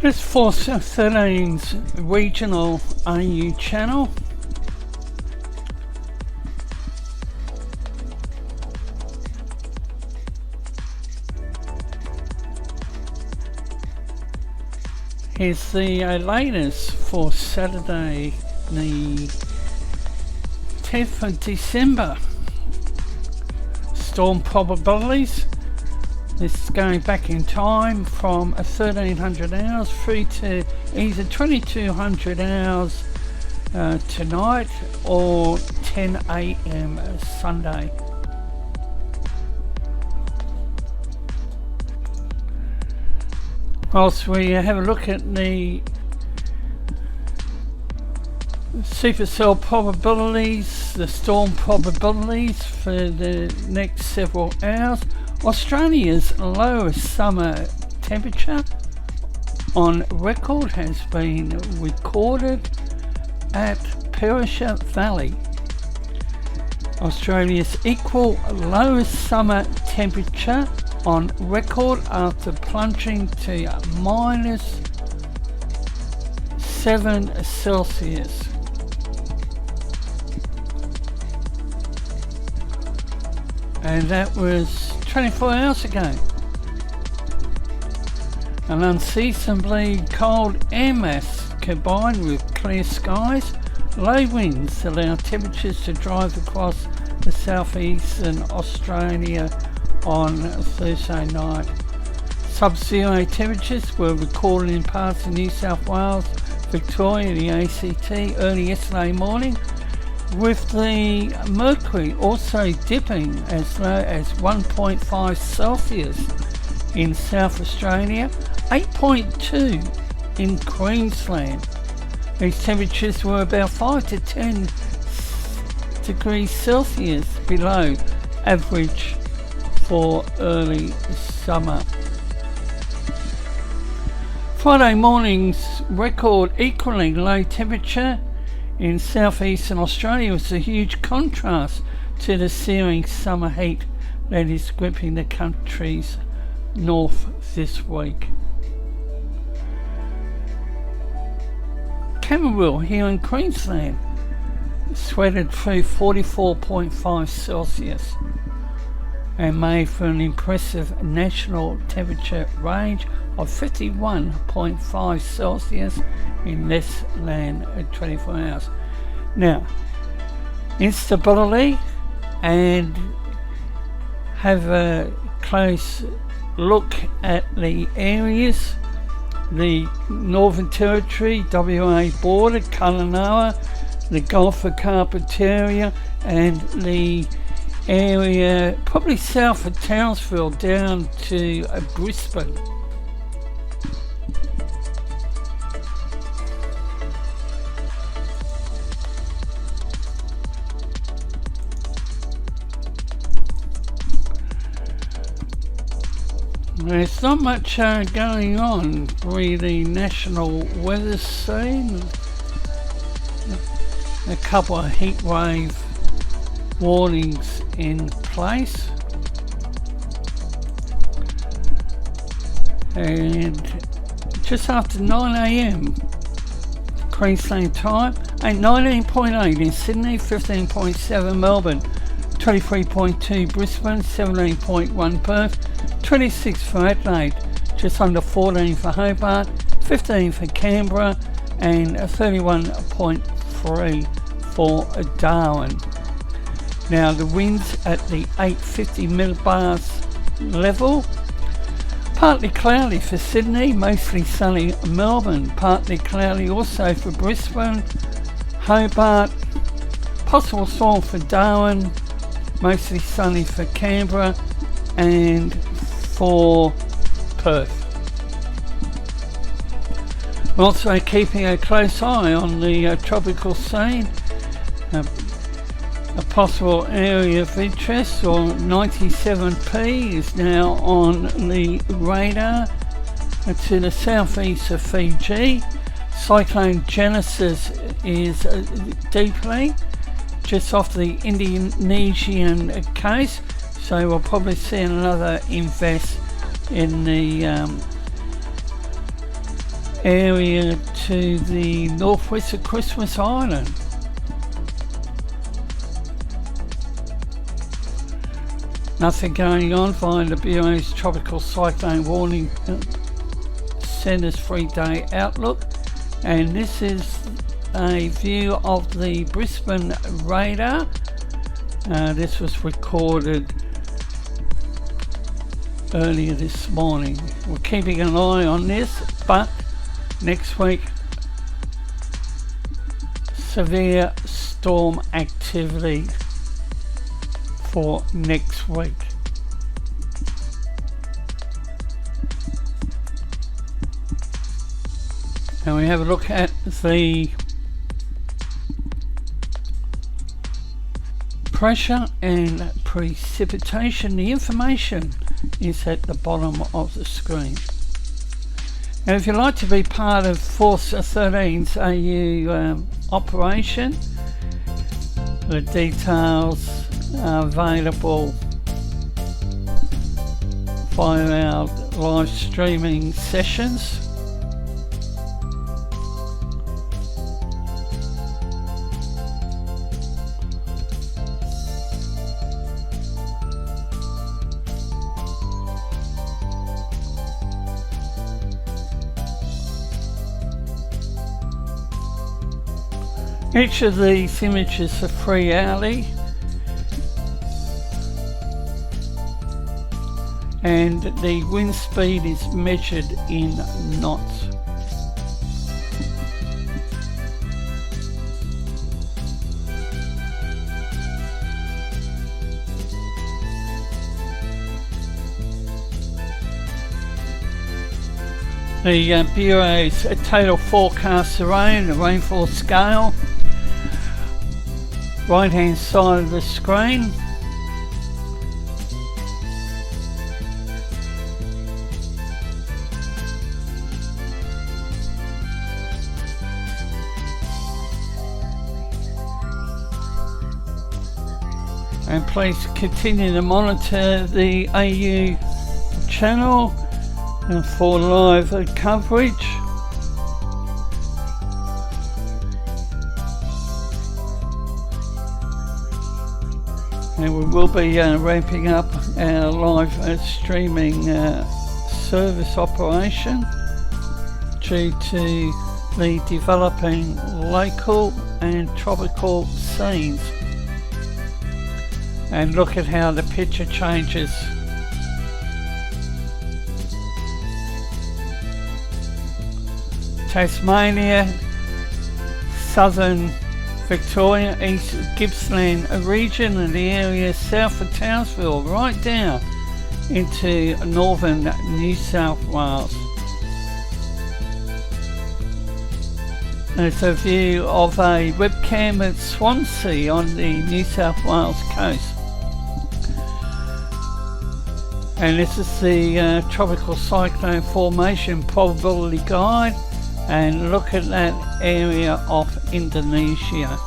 This Force 13's regional AU channel. Here's the latest for Saturday, the 10th of December. Storm probabilities. This is going back in time from 1300 hours through to either 2200 hours tonight or 10 AM Sunday. Whilst we have a look at the supercell probabilities, the storm probabilities for the next several hours, Australia's lowest summer temperature on record has been recorded at Perisher Valley. Australia's equal lowest summer temperature on record after plunging to -7 Celsius. And that was 24 hours ago. An unseasonably cold air mass combined with clear skies, low winds allow temperatures to drive across the southeastern Australia on Thursday night. Sub-zero temperatures were recorded in parts of New South Wales, Victoria and the ACT early yesterday morning, with the mercury also dipping as low as 1.5 Celsius in South Australia, 8.2 in Queensland. These temperatures were about 5 to 10 degrees Celsius below average for early summer. Friday morning's record equally low temperature in southeastern Australia was a huge contrast to the searing summer heat that is gripping the country's north this week. Camberwell here in Queensland sweated through 44.5 Celsius and made for an impressive national temperature range of 51.5 Celsius in less than 24 hours. Now, instability, and have a close look at the areas. The Northern Territory, WA border, Kalanoa, the Gulf of Carpentaria, and the area probably south of Townsville down to Brisbane. There's not much going on with the national weather scene. A couple of heat wave warnings in place, and just after 9 AM Queensland time, and 19.8 in Sydney, 15.7 Melbourne, 23.2 Brisbane, 17.1 Perth, 26 for Adelaide, just under 14 for Hobart, 15 for Canberra, and 31.3 for Darwin. Now the winds at the 850 millibars level. Partly cloudy for Sydney, mostly sunny Melbourne, partly cloudy also for Brisbane, Hobart, possible storm for Darwin, mostly sunny for Canberra and for Perth. We're also keeping a close eye on the tropical scene. A possible area of interest, or 97P, is now on the radar to the southeast of Fiji. Cyclone Genesis is deeply just off the Indonesian coast, so we'll probably see another invest in the area to the northwest of Christmas Island. Nothing going on via the Bureau's Tropical Cyclone Warning Centre's 3-day outlook, and this is a view of the Brisbane radar. This was recorded earlier this morning. We're keeping an eye on this, but next week severe storm activity for next week. Now we have a look at the pressure and precipitation. The information is at the bottom of the screen. And if you'd like to be part of Force 13's AU operation, the details are available via our live streaming sessions. Each of these images are free hourly, and the wind speed is measured in knots. The Bureau's total forecast rain, the rainfall scale, right hand side of the screen. And please continue to monitor the AU channel for live coverage. And we will be ramping up our live streaming service operation due to the developing local and tropical scenes. And look at how the picture changes. Tasmania, southern Victoria, East Gippsland region and the area south of Townsville, right down into northern New South Wales. It's a view of a webcam at Swansea on the New South Wales coast. And this is the tropical cyclone formation probability guide, and look at that area of Indonesia.